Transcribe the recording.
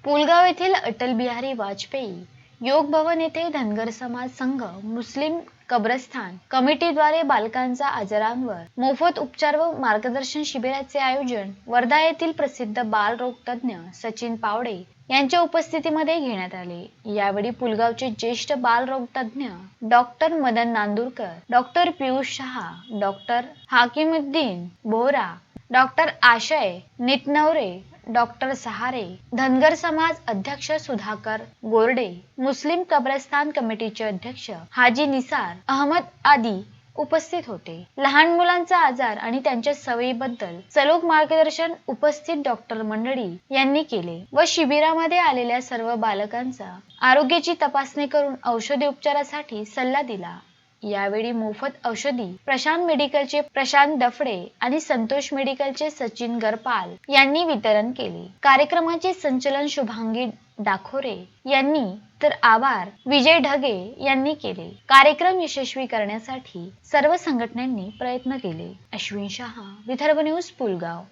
पुलगाव येथील अटल बिहारी वाजपेयी योग भवन येथे धनगर समाज संघ मुस्लिम कब्रस्तान कमिटीद्वारे बालकांच्या आजारांवर मोफत उपचार व मार्गदर्शन शिबिराचे आयोजन वर्धा येथील प्रसिद्ध बालरोग तज्ञ सचिन पावडे यांच्या उपस्थितीमध्ये घेण्यात आले। यावेळी पुलगावचे ज्येष्ठ बालरोग तज्ञ doctor Madan Nandurkar, doctor Piyush Shah, doctor Hakimuddin Bohra, doctor Ashay Nitnavare, doctor Sahare, Dhangar समाज अध्यक्ष सुधाकर गोरडे, मुस्लिम कब्रस्तान कमिटीचे अध्यक्ष हाजी निसार अहमद आदी उपस्थित होते। लहान मुलांचा आजार आणि त्यांच्या सवयीबद्दल सलोख मार्गदर्शन उपस्थित डॉक्टर मंडळी यांनी केले व शिबिरामध्ये आलेल्या सर्व बालकांचा आरोग्याची तपासणी करून औषधी उपचारासाठी सल्ला दिला। यावेळी मोफत औषधी प्रशांत मेडिकलचे प्रशांत डफडे आणि संतोष मेडिकलचे सचिन गरपाल यांनी वितरण केले। कार्यक्रमाचे संचालन शुभांगी डाखोरे यांनी तर आभार विजय ढगे यांनी केले। कार्यक्रम यशस्वी करण्यासाठी सर्व संघटनांनी प्रयत्न केले। अश्विन शहा, विदर्भ न्यूज, पुलगाव।